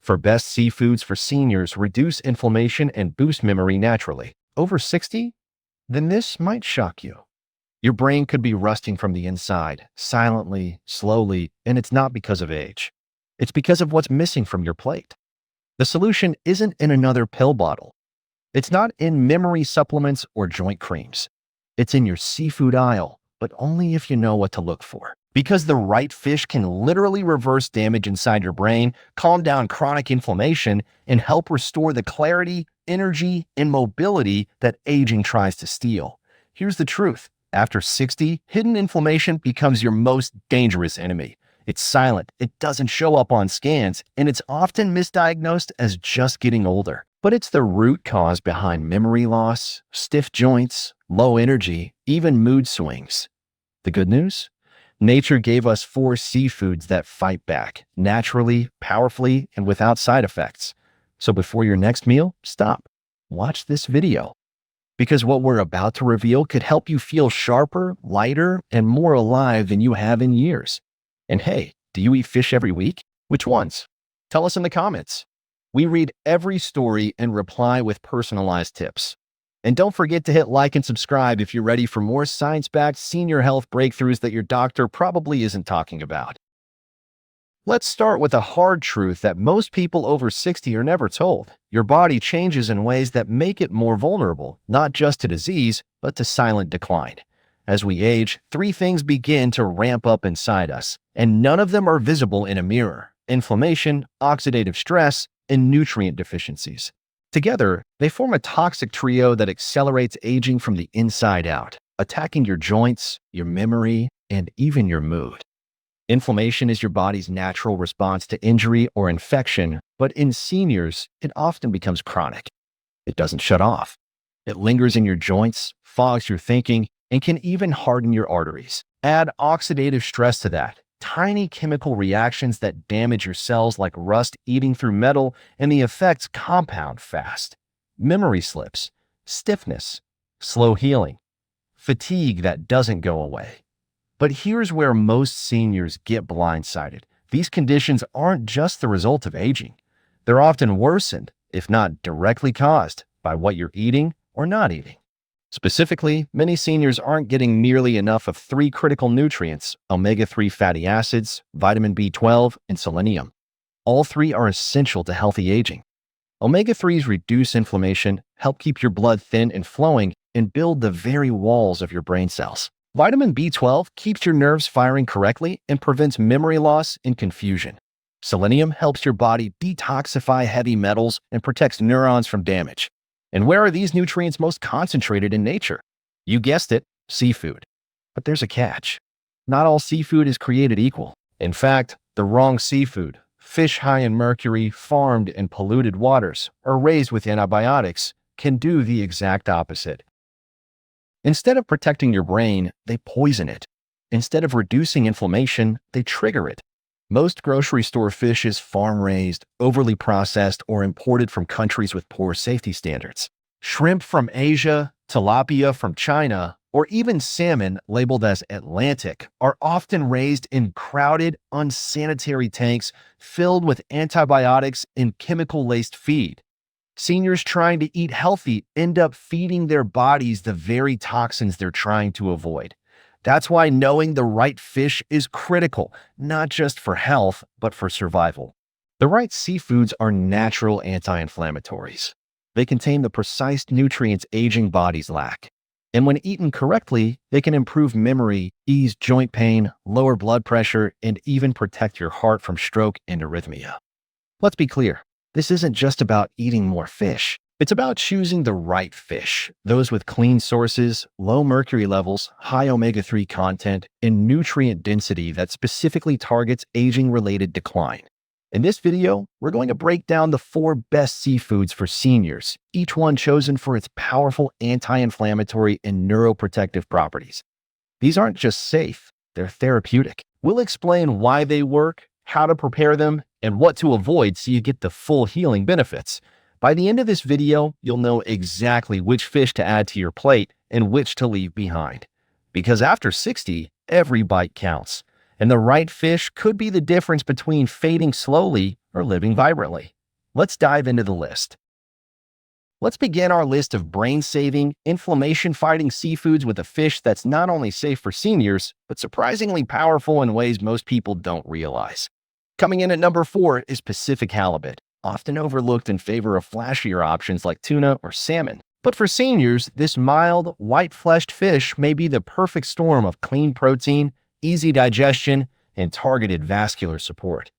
For best seafoods for seniors, reduce inflammation and boost memory naturally. Over 60? Then this might shock you. Your brain could be rusting from the inside, silently, slowly, and it's not because of age. It's because of what's missing from your plate. The solution isn't in another pill bottle. It's not in memory supplements or joint creams. It's in your seafood aisle, but only if you know what to look for. Because the right fish can literally reverse damage inside your brain, calm down chronic inflammation, and help restore the clarity, energy, and mobility that aging tries to steal. Here's the truth. After 60, hidden inflammation becomes your most dangerous enemy. It's silent, it doesn't show up on scans, and it's often misdiagnosed as just getting older. But it's the root cause behind memory loss, stiff joints, low energy, even mood swings. The good news? Nature gave us 4 seafoods that fight back, naturally, powerfully, and without side effects. So before your next meal, stop. Watch this video. Because what we're about to reveal could help you feel sharper, lighter, and more alive than you have in years. And hey, do you eat fish every week? Which ones? Tell us in the comments. We read every story and reply with personalized tips. And don't forget to hit like and subscribe if you're ready for more science-backed senior health breakthroughs that your doctor probably isn't talking about. Let's start with a hard truth that most people over 60 are never told. Your body changes in ways that make it more vulnerable, not just to disease, but to silent decline. As we age, 3 things begin to ramp up inside us, and none of them are visible in a mirror: inflammation, oxidative stress, and nutrient deficiencies. Together, they form a toxic trio that accelerates aging from the inside out, attacking your joints, your memory, and even your mood. Inflammation is your body's natural response to injury or infection, but in seniors, it often becomes chronic. It doesn't shut off. It lingers in your joints, fogs your thinking, and can even harden your arteries. Add oxidative stress to that. Tiny chemical reactions that damage your cells like rust eating through metal, and the effects compound fast. Memory slips, stiffness, slow healing, fatigue that doesn't go away. But here's where most seniors get blindsided. These conditions aren't just the result of aging. They're often worsened, if not directly caused, by what you're eating or not eating. Specifically, many seniors aren't getting nearly enough of 3 critical nutrients: omega-3 fatty acids, vitamin B12, and selenium. All 3 are essential to healthy aging. Omega-3s reduce inflammation, help keep your blood thin and flowing, and build the very walls of your brain cells. Vitamin B12 keeps your nerves firing correctly and prevents memory loss and confusion. Selenium helps your body detoxify heavy metals and protects neurons from damage. And where are these nutrients most concentrated in nature? You guessed it, seafood. But there's a catch. Not all seafood is created equal. In fact, the wrong seafood, fish high in mercury, farmed in polluted waters, or raised with antibiotics, can do the exact opposite. Instead of protecting your brain, they poison it. Instead of reducing inflammation, they trigger it. Most grocery store fish is farm-raised, overly processed, or imported from countries with poor safety standards. Shrimp from Asia, tilapia from China, or even salmon labeled as Atlantic are often raised in crowded, unsanitary tanks filled with antibiotics and chemical-laced feed. Seniors trying to eat healthy end up feeding their bodies the very toxins they're trying to avoid. That's why knowing the right fish is critical, not just for health, but for survival. The right seafoods are natural anti-inflammatories. They contain the precise nutrients aging bodies lack. And when eaten correctly, they can improve memory, ease joint pain, lower blood pressure, and even protect your heart from stroke and arrhythmia. Let's be clear, this isn't just about eating more fish. It's about choosing the right fish, those with clean sources, low mercury levels, high omega-3 content, and nutrient density that specifically targets aging-related decline. In this video, we're going to break down the 4 best seafoods for seniors, each one chosen for its powerful anti-inflammatory and neuroprotective properties. These aren't just safe, they're therapeutic. We'll explain why they work, how to prepare them, and what to avoid so you get the full healing benefits. By the end of this video, you'll know exactly which fish to add to your plate and which to leave behind. Because after 60, every bite counts, and the right fish could be the difference between fading slowly or living vibrantly. Let's dive into the list. Let's begin our list of brain-saving, inflammation-fighting seafoods with a fish that's not only safe for seniors, but surprisingly powerful in ways most people don't realize. Coming in at number 4 is Pacific halibut, often overlooked in favor of flashier options like tuna or salmon. But for seniors, this mild, white-fleshed fish may be the perfect storm of clean protein, easy digestion, and targeted vascular support.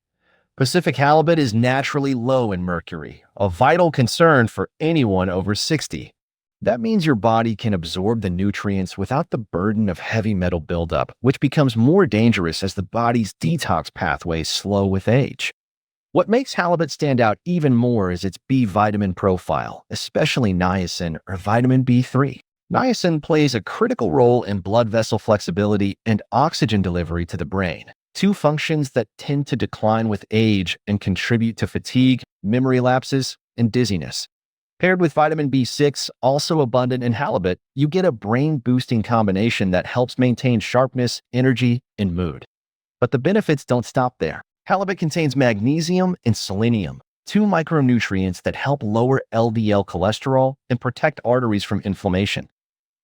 Pacific halibut is naturally low in mercury, a vital concern for anyone over 60. That means your body can absorb the nutrients without the burden of heavy metal buildup, which becomes more dangerous as the body's detox pathways slow with age. What makes halibut stand out even more is its B vitamin profile, especially niacin or vitamin B3. Niacin plays a critical role in blood vessel flexibility and oxygen delivery to the brain, two functions that tend to decline with age and contribute to fatigue, memory lapses, and dizziness. Paired with vitamin B6, also abundant in halibut, you get a brain-boosting combination that helps maintain sharpness, energy, and mood. But the benefits don't stop there. Halibut contains magnesium and selenium, two micronutrients that help lower LDL cholesterol and protect arteries from inflammation.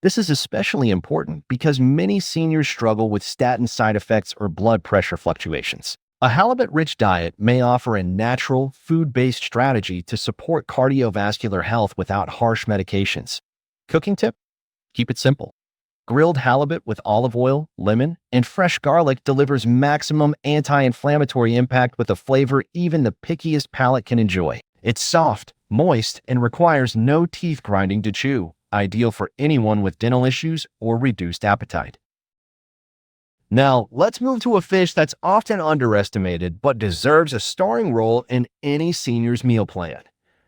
This is especially important because many seniors struggle with statin side effects or blood pressure fluctuations. A halibut-rich diet may offer a natural, food-based strategy to support cardiovascular health without harsh medications. Cooking tip? Keep it simple. Grilled halibut with olive oil, lemon, and fresh garlic delivers maximum anti-inflammatory impact with a flavor even the pickiest palate can enjoy. It's soft, moist, and requires no teeth grinding to chew, ideal for anyone with dental issues or reduced appetite. Now, let's move to a fish that's often underestimated but deserves a starring role in any senior's meal plan.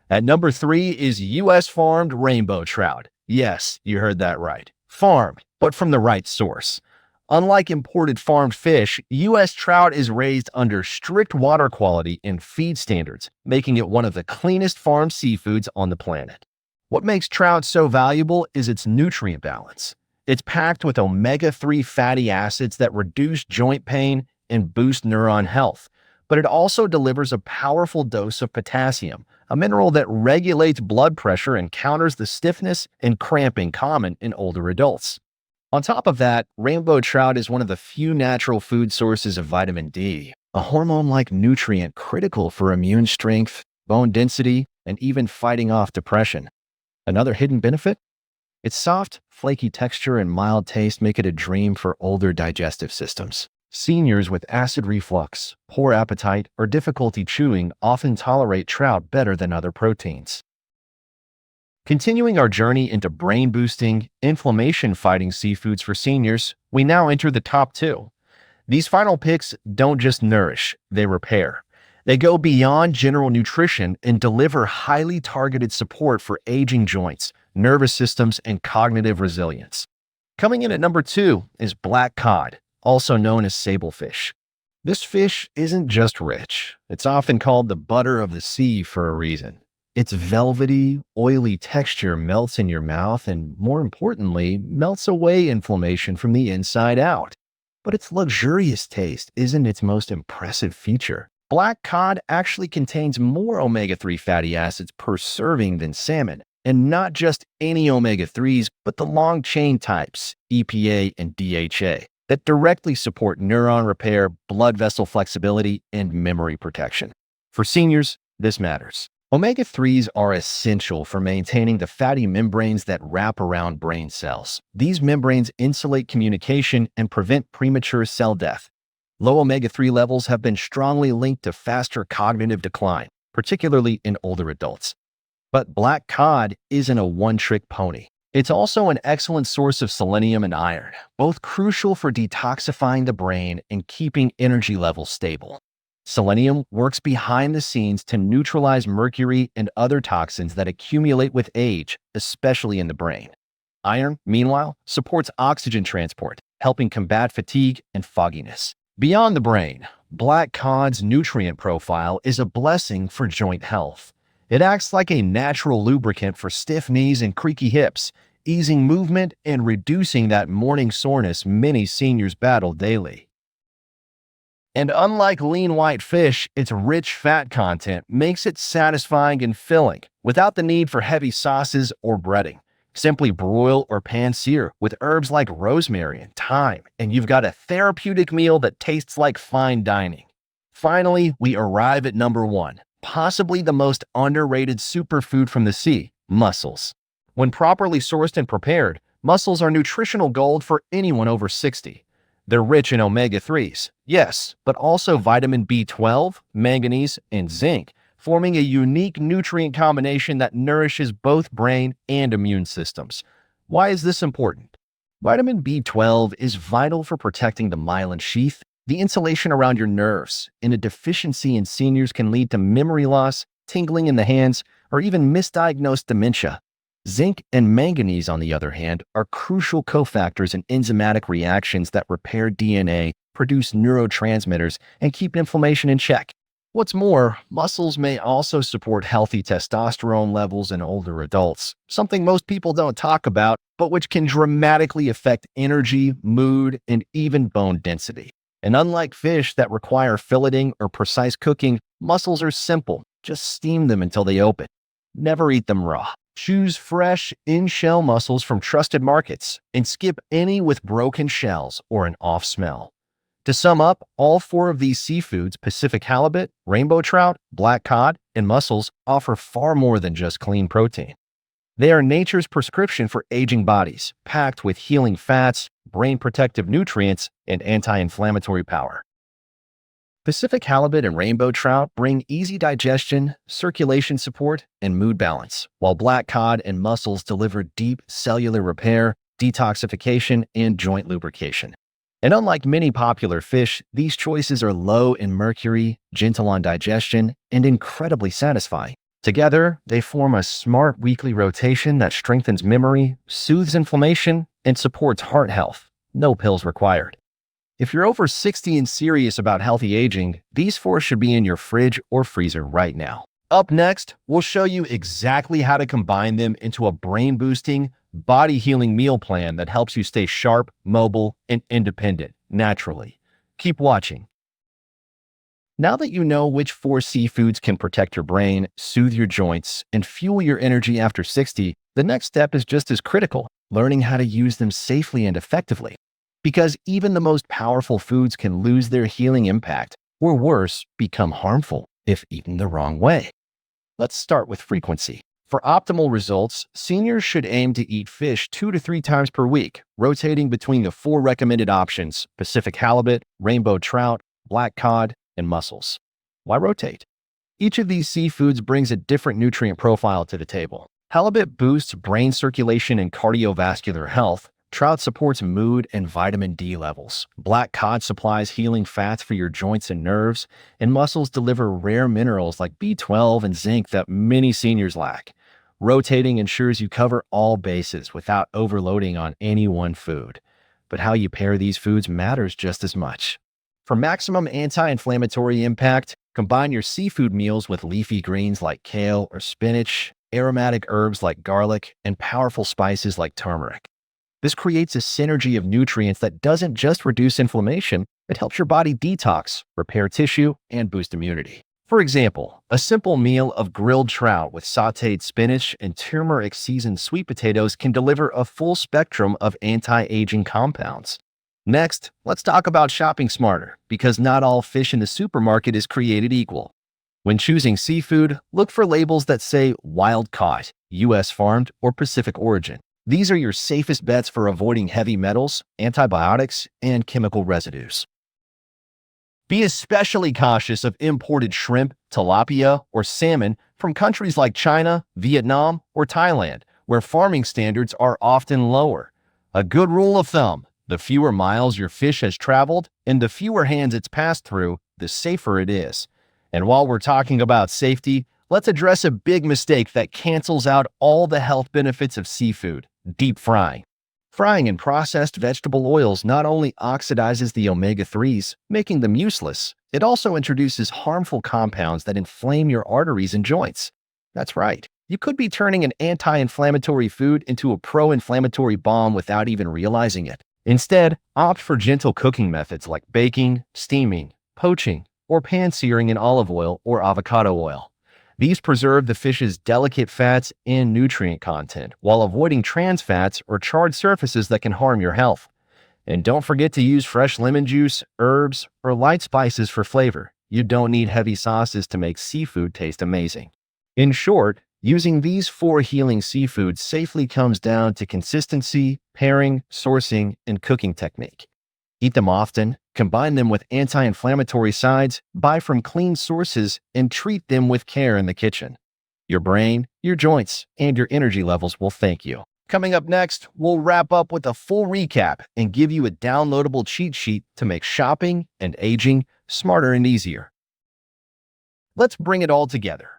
At number 3 is U.S. farmed rainbow trout. Yes, you heard that right. Farmed, but from the right source. Unlike imported farmed fish, U.S. trout is raised under strict water quality and feed standards, making it one of the cleanest farmed seafoods on the planet. What makes trout so valuable is its nutrient balance. It's packed with omega-3 fatty acids that reduce joint pain and boost neuron health, but it also delivers a powerful dose of potassium, a mineral that regulates blood pressure and counters the stiffness and cramping common in older adults. On top of that, rainbow trout is one of the few natural food sources of vitamin D, a hormone-like nutrient critical for immune strength, bone density, and even fighting off depression. Another hidden benefit? Its soft, flaky texture and mild taste make it a dream for older digestive systems. Seniors with acid reflux, poor appetite, or difficulty chewing often tolerate trout better than other proteins. Continuing our journey into brain-boosting, inflammation-fighting seafoods for seniors, we now enter the top 2. These final picks don't just nourish, they repair. They go beyond general nutrition and deliver highly targeted support for aging joints, nervous systems, and cognitive resilience. Coming in at number 2 is black cod, also known as sablefish. This fish isn't just rich. It's often called the butter of the sea for a reason. Its velvety, oily texture melts in your mouth and, more importantly, melts away inflammation from the inside out. But its luxurious taste isn't its most impressive feature. Black cod actually contains more omega-3 fatty acids per serving than salmon, and not just any omega-3s, but the long-chain types, EPA and DHA, that directly support neuron repair, blood vessel flexibility, and memory protection. For seniors, this matters. Omega-3s are essential for maintaining the fatty membranes that wrap around brain cells. These membranes insulate communication and prevent premature cell death. Low omega-3 levels have been strongly linked to faster cognitive decline, particularly in older adults. But black cod isn't a one-trick pony. It's also an excellent source of selenium and iron, both crucial for detoxifying the brain and keeping energy levels stable. Selenium works behind the scenes to neutralize mercury and other toxins that accumulate with age, especially in the brain. Iron, meanwhile, supports oxygen transport, helping combat fatigue and fogginess. Beyond the brain, black cod's nutrient profile is a blessing for joint health. It acts like a natural lubricant for stiff knees and creaky hips, easing movement and reducing that morning soreness many seniors battle daily. And unlike lean white fish, its rich fat content makes it satisfying and filling without the need for heavy sauces or breading. Simply broil or pan-sear with herbs like rosemary and thyme, and you've got a therapeutic meal that tastes like fine dining. Finally, we arrive at number one, possibly the most underrated superfood from the sea, mussels. When properly sourced and prepared, mussels are nutritional gold for anyone over 60. They're rich in omega-3s, yes, but also vitamin B12, manganese, and zinc, forming a unique nutrient combination that nourishes both brain and immune systems. Why is this important? Vitamin B12 is vital for protecting the myelin sheath, the insulation around your nerves, and a deficiency in seniors can lead to memory loss, tingling in the hands, or even misdiagnosed dementia. Zinc and manganese, on the other hand, are crucial cofactors in enzymatic reactions that repair DNA, produce neurotransmitters, and keep inflammation in check. What's more, mussels may also support healthy testosterone levels in older adults, something most people don't talk about, but which can dramatically affect energy, mood, and even bone density. And unlike fish that require filleting or precise cooking, mussels are simple. Just steam them until they open. Never eat them raw. Choose fresh, in-shell mussels from trusted markets and skip any with broken shells or an off smell. To sum up, all four of these seafoods, Pacific halibut, rainbow trout, black cod, and mussels, offer far more than just clean protein. They are nature's prescription for aging bodies, packed with healing fats, brain protective nutrients, and anti-inflammatory power. Pacific halibut and rainbow trout bring easy digestion, circulation support, and mood balance, while black cod and mussels deliver deep cellular repair, detoxification, and joint lubrication. And unlike many popular fish, these choices are low in mercury, gentle on digestion, and incredibly satisfying. Together, they form a smart weekly rotation that strengthens memory, soothes inflammation, and supports heart health. No pills required. If you're over 60 and serious about healthy aging, these four should be in your fridge or freezer right now. Up next, we'll show you exactly how to combine them into a brain-boosting, body-healing meal plan that helps you stay sharp, mobile, and independent naturally. Keep watching. Now that you know which four seafoods can protect your brain, soothe your joints, and fuel your energy after 60, the next step is just as critical, learning how to use them safely and effectively. Because even the most powerful foods can lose their healing impact, or worse, become harmful if eaten the wrong way. Let's start with frequency. For optimal results, seniors should aim to eat fish 2 to 3 times per week, rotating between the four recommended options: Pacific halibut, rainbow trout, black cod, and mussels. Why rotate? Each of these seafoods brings a different nutrient profile to the table. Halibut boosts brain circulation and cardiovascular health. Trout supports mood and vitamin D levels. Black cod supplies healing fats for your joints and nerves. And mussels deliver rare minerals like B12 and zinc that many seniors lack. Rotating ensures you cover all bases without overloading on any one food. But how you pair these foods matters just as much. For maximum anti-inflammatory impact, combine your seafood meals with leafy greens like kale or spinach, aromatic herbs like garlic, and powerful spices like turmeric. This creates a synergy of nutrients that doesn't just reduce inflammation, it helps your body detox, repair tissue, and boost immunity. For example, a simple meal of grilled trout with sautéed spinach and turmeric-seasoned sweet potatoes can deliver a full spectrum of anti-aging compounds. Next, let's talk about shopping smarter, because not all fish in the supermarket is created equal. When choosing seafood, look for labels that say wild caught, U.S. farmed, or Pacific origin. These are your safest bets for avoiding heavy metals, antibiotics, and chemical residues. Be especially cautious of imported shrimp, tilapia, or salmon from countries like China, Vietnam, or Thailand, where farming standards are often lower. A good rule of thumb: the fewer miles your fish has traveled and the fewer hands it's passed through, the safer it is. And while we're talking about safety, let's address a big mistake that cancels out all the health benefits of seafood: deep frying. Frying in processed vegetable oils not only oxidizes the omega-3s, making them useless, it also introduces harmful compounds that inflame your arteries and joints. That's right, you could be turning an anti-inflammatory food into a pro-inflammatory bomb without even realizing it. Instead, opt for gentle cooking methods like baking, steaming, poaching, or pan-searing in olive oil or avocado oil. These preserve the fish's delicate fats and nutrient content while avoiding trans fats or charred surfaces that can harm your health. And don't forget to use fresh lemon juice, herbs, or light spices for flavor. You don't need heavy sauces to make seafood taste amazing. In short, using these 4 healing seafoods safely comes down to consistency, pairing, sourcing, and cooking technique. Eat them often, combine them with anti-inflammatory sides, buy from clean sources, and treat them with care in the kitchen. Your brain, your joints, and your energy levels will thank you. Coming up next, we'll wrap up with a full recap and give you a downloadable cheat sheet to make shopping and aging smarter and easier. Let's bring it all together.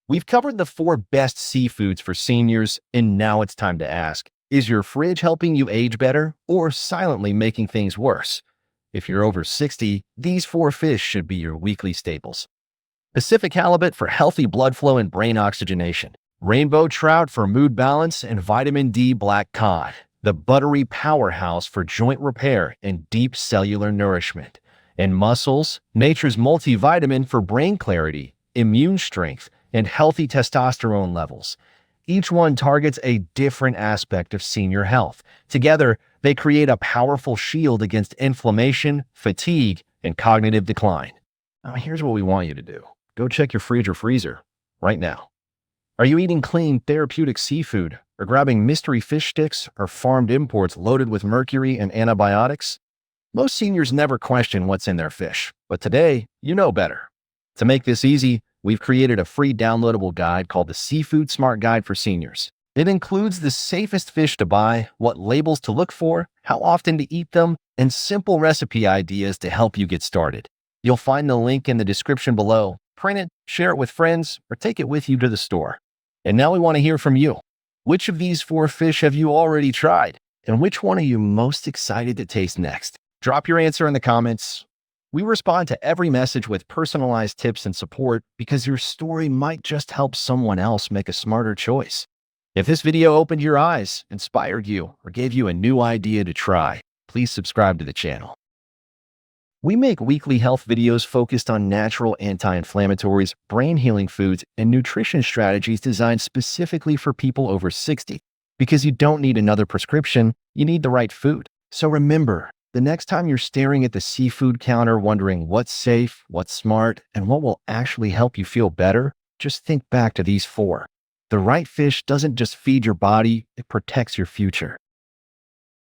We've covered the 4 best seafoods for seniors, and now it's time to ask, is your fridge helping you age better or silently making things worse? If you're over 60, these 4 fish should be your weekly staples. Pacific halibut for healthy blood flow and brain oxygenation. Rainbow trout for mood balance and vitamin D black cod. The buttery powerhouse for joint repair and deep cellular nourishment. And mussels, nature's multivitamin for brain clarity, immune strength, and healthy testosterone levels. Each one targets a different aspect of senior health. Together, they create a powerful shield against inflammation, fatigue, and cognitive decline. Now, here's what we want you to do. Go check your fridge or freezer right now. Are you eating clean, therapeutic seafood, or grabbing mystery fish sticks or farmed imports loaded with mercury and antibiotics? Most seniors never question what's in their fish, but today, you know better. To make this easy, we've created a free downloadable guide called the Seafood Smart Guide for Seniors. It includes the safest fish to buy, what labels to look for, how often to eat them, and simple recipe ideas to help you get started. You'll find the link in the description below. Print it, share it with friends, or take it with you to the store. And now we want to hear from you. Which of these 4 fish have you already tried? And which one are you most excited to taste next? Drop your answer in the comments. We respond to every message with personalized tips and support because your story might just help someone else make a smarter choice. If this video opened your eyes, inspired you, or gave you a new idea to try, please subscribe to the channel. We make weekly health videos focused on natural anti-inflammatories, brain-healing foods, and nutrition strategies designed specifically for people over 60. Because you don't need another prescription, you need the right food. So remember, the next time you're staring at the seafood counter wondering what's safe, what's smart, and what will actually help you feel better, just think back to these 4. The right fish doesn't just feed your body, it protects your future.